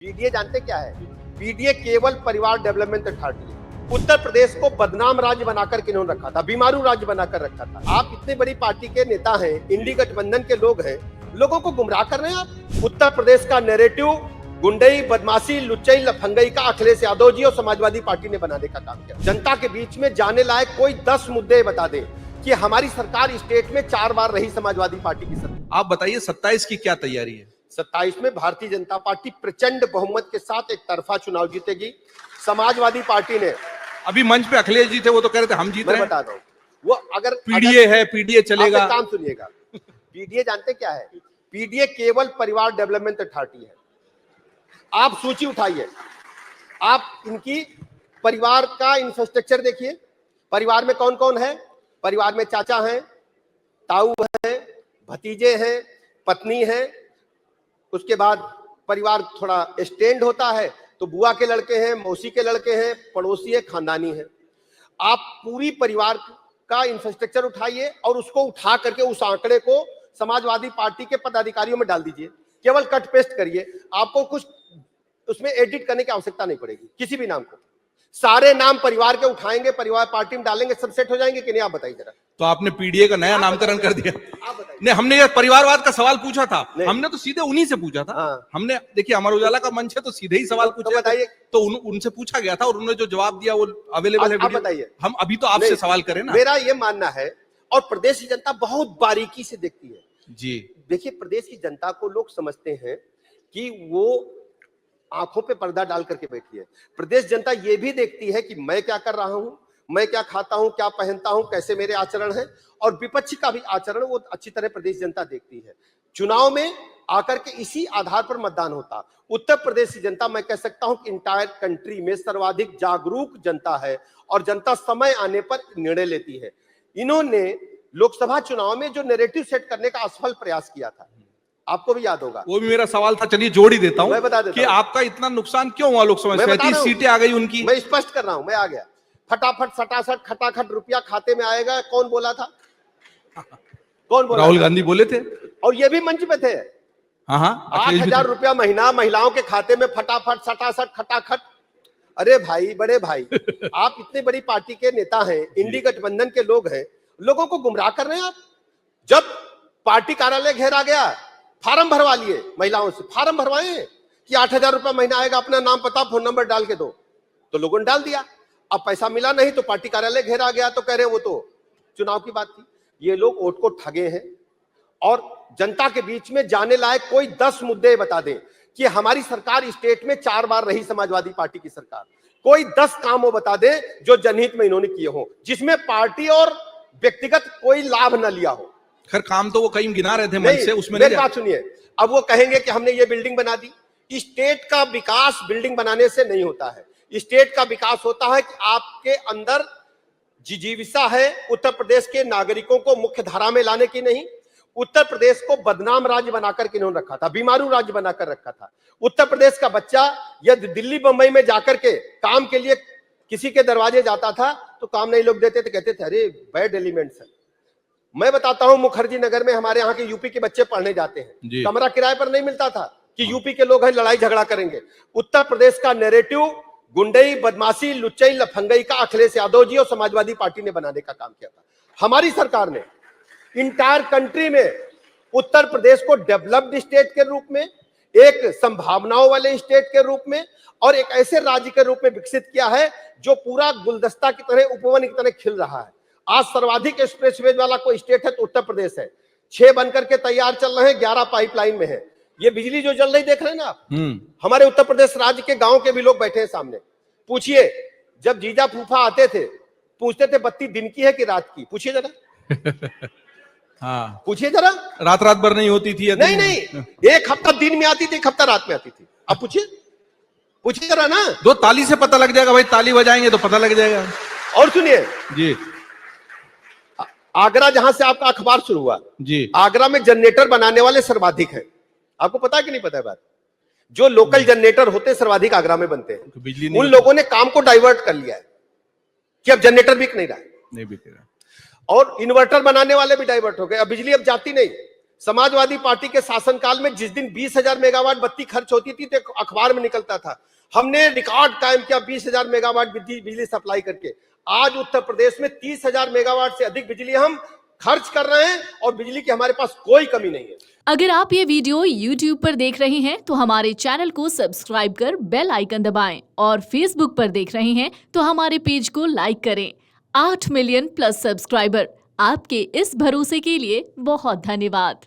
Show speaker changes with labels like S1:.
S1: PDA जानते क्या है? पीडीए केवल परिवार डेवलपमेंट अथॉरिटी है। उत्तर प्रदेश को बदनाम राज्य बनाकर के इन्होंने रखा था, बीमारू राज्य बनाकर रखा था। आप इतनी बड़ी पार्टी के नेता हैं, इंडी गठबंधन के लोग हैं, लोगों को गुमराह कर रहे हैं आप। उत्तर प्रदेश का नैरेटिव गुंडई, बदमाशी, लुच्चई, लफंगई का अखिलेश यादव जी और समाजवादी पार्टी ने बनाने का काम किया। जनता के बीच में जाने लायक कोई 10 मुद्दे बता दें कि हमारी सरकार स्टेट में 4 बार रही समाजवादी पार्टी की सरकार।
S2: आप बताइए 27 की क्या तैयारी है?
S1: 27 में भारतीय जनता पार्टी प्रचंड बहुमत के साथ एक तरफा चुनाव जीतेगी। समाजवादी पार्टी ने
S2: अभी मंच पे अखिलेश जी थे, वो तो कह रहे थे हम जीत रहे
S1: मैं
S2: हैं।
S1: बता दूं, वो अगर
S2: पीडीए है, पीडीए चलेगा।
S1: आप एक काम सुनिएगा, पीडीए जानते क्या है? पीडीए केवल परिवार डेवलपमेंट अथॉरिटी है। आप सूची उठाइए, आप इनकी परिवार का इंफ्रास्ट्रक्चर देखिए। परिवार में कौन कौन है? परिवार में चाचा हैं, ताऊ हैं, भतीजे हैं, पत्नी है। उसके बाद परिवार थोड़ा एक्सटेंड होता है तो बुआ के लड़के हैं, मौसी के लड़के हैं, पड़ोसी है, खानदानी है। आप पूरी परिवार का इंफ्रास्ट्रक्चर उठाइए और उसको उठा करके उस आंकड़े को समाजवादी पार्टी के पदाधिकारियों में डाल दीजिए। केवल कट पेस्ट करिए, आपको कुछ उसमें एडिट करने की आवश्यकता नहीं पड़ेगी। किसी भी नाम को, सारे नाम परिवार के उठाएंगे, परिवार पार्टी में डालेंगे, सब सेट हो जाएंगे कि नहीं? आप बताइए जरा।
S2: तो आपने पीडीए का नया नामकरण कर दिया।
S1: आप बताइए।
S2: नहीं, हमने ये परिवारवाद का सवाल पूछा था, हमने तो सीधे उन्हीं से पूछा था।
S1: हाँ।
S2: हमने देखिए अमर उजाला का मंच है तो सीधे ही सवाल
S1: तो
S2: पूछे
S1: बताइए।
S2: तो उनसे पूछा गया था और उन्होंने जो जवाब दिया वो अवेलेबल है
S1: आप
S2: वीडियो।
S1: बताइए।
S2: हम अभी तो आपसे सवाल करें ना।
S1: मेरा ये मानना है, और प्रदेश की जनता बहुत बारीकी से देखती है
S2: जी।
S1: देखिए, प्रदेश की जनता को लोग समझते हैं कि वो आंखों पे पर्दा डाल करके बैठी है। प्रदेश जनता ये भी देखती है कि मैं क्या कर रहा हूं, मैं क्या खाता हूं, क्या पहनता हूं, कैसे मेरे आचरण है, और विपक्ष का भी आचरण वो अच्छी तरह प्रदेश जनता देखती है। चुनाव में आकर के इसी आधार पर मतदान होता। उत्तर प्रदेश की जनता, मैं कह सकता हूं कि इंटायर कंट्री में सर्वाधिक जागरूक जनता है और जनता समय आने पर निर्णय लेती है। इन्होंने लोकसभा चुनाव में जो नैरेटिव सेट करने का असफल प्रयास किया था, आपको भी याद होगा।
S2: वो भी मेरा सवाल था, चलिए जोड़ ही देता हूं।
S1: मैं बता देता
S2: कि
S1: हूं।
S2: आपका इतना नुकसान क्यों हुआ लोकसभा में? 37
S1: हूं।
S2: सीटें आ गई उनकी।
S1: मैं स्पष्ट कर रहा हूं, मैं आ गया फटाफट, सटासट खटाखट रुपया खाते में आएगा। कौन बोला था? कौन बोला?
S2: राहुल गांधी बोले थे,
S1: और ये भी मंच पे थे।
S2: हाँ,
S1: 8,000 रुपया महीना महिलाओं के खाते में, फटाफट सटासट खटाखट। अरे भाई, बड़े भाई, आप इतनी बड़ी पार्टी के नेता हैं, इंडी गठबंधन के लोग हैं, लोगों को गुमराह कर रहे हैं आप। जब पार्टी कार्यालय घेरा गया, फार्म भरवा लिए महिलाओं से, फार्म भरवाए कि 8,000 रुपया महीना आएगा, अपना नाम पता फोन नंबर डाल के दो, तो लोगों ने डाल दिया। अब पैसा मिला नहीं तो पार्टी कार्यालय घेरा गया, तो कह रहे वो तो चुनाव की बात थी। ये लोग वोट को ठगे हैं और जनता के बीच में जाने लायक कोई 10 मुद्दे बता दें कि हमारी सरकार स्टेट में 4 बार रही समाजवादी पार्टी की सरकार। कोई 10 काम वो बता दें जो जनहित में इन्होंने किए हो, जिसमें पार्टी और व्यक्तिगत कोई लाभ न लिया हो।
S2: खैर काम तो वो कहीं गिना रहे थे मंच से, उसमें
S1: मेरी बात सुनिए। अब वो कहेंगे कि हमने ये बिल्डिंग बना दी। स्टेट का विकास बिल्डिंग बनाने से नहीं होता है। स्टेट का विकास होता है कि आपके अंदर जिजीविका है उत्तर प्रदेश के नागरिकों को मुख्य धारा में लाने की नहीं। उत्तर प्रदेश को बदनाम राज्य बनाकर के इन्होंने रखा था, बीमारू राज्य बनाकर रखा था। उत्तर प्रदेश का बच्चा यदि दिल्ली बंबई में जाकर के काम के लिए किसी के दरवाजे जाता था तो काम नहीं लोग देते थे, कहते थे अरे बैड एलिमेंट्स है। मैं बताता हूं, मुखर्जी नगर में हमारे यहाँ के यूपी के बच्चे पढ़ने जाते हैं, कमरा किराए पर नहीं मिलता था कि यूपी के लोग हैं लड़ाई झगड़ा करेंगे। उत्तर प्रदेश का नैरेटिव गुंडई, बदमाशी, लुच्चई, लफंगई का अखिलेश यादव जी और समाजवादी पार्टी ने बनाने का काम किया था। हमारी सरकार ने इंटायर कंट्री में उत्तर प्रदेश को डेवलप्ड स्टेट के रूप में, एक संभावनाओं वाले स्टेट के रूप में और एक ऐसे राज्य के रूप में विकसित किया है जो पूरा गुलदस्ता की तरह, उपवन की तरह खिल रहा है। आज सर्वाधिक एक्सप्रेसवे वाला कोई स्टेट है तो उत्तर प्रदेश है। 6 बनकर के तैयार चल रहे हैं, 11 पाइपलाइन में है। ये बिजली जो जल रही देख रहे हैं ना आप, हमारे उत्तर प्रदेश राज्य के गांव के भी लोग बैठे हैं सामने। पूछिए, जब जीजा फूफा आते थे पूछते थे बत्ती दिन की है कि रात की? पूछिए जरा।
S2: हाँ,
S1: पूछिए जरा।
S2: रात भर नहीं होती थी?
S1: नहीं, एक हफ्ता दिन में आती थी, एक हफ्ता रात में आती थी। अब पूछिए जरा ना।
S2: 2 ताली से पता लग जाएगा भाई, ताली बजाएंगे तो पता लग जाएगा।
S1: और सुनिए
S2: जी,
S1: आगरा जहां से आपका अखबार शुरू हुआ
S2: जी,
S1: आगरा में जनरेटर बनाने वाले सर्वाधिक हैं। आपको पता है कि नहीं पता है बात? जो लोकल जनरेटर होते सर्वाधिक आगरा में बनते हैं।
S2: बिजली
S1: उन लोगों ने काम को डाइवर्ट कर लिया है कि अब जनरेटर बिक नहीं रहा है,
S2: नहीं बिक रहा।
S1: और इन्वर्टर बनाने वाले भी डाइवर्ट हो गए। अब बिजली अब जाती नहीं, समाजवादी पार्टी के शासनकाल में जिस दिन 20,000 मेगावाट बत्ती खर्च होती थी तो अखबार में निकलता था, हमने रिकॉर्ड कायम किया 20,000 मेगावाट बिजली सप्लाई करके। आज उत्तर प्रदेश में 30,000 मेगावाट से अधिक बिजली हम खर्च कर रहे हैं और बिजली की हमारे पास कोई कमी नहीं है।
S3: अगर आप ये वीडियो YouTube पर देख रहे हैं तो हमारे चैनल को सब्सक्राइब कर बेल आइकन दबाएं और Facebook पर देख रहे हैं तो हमारे पेज को लाइक करें। 8 मिलियन प्लस सब्सक्राइबर, आपके इस भरोसे के लिए बहुत धन्यवाद।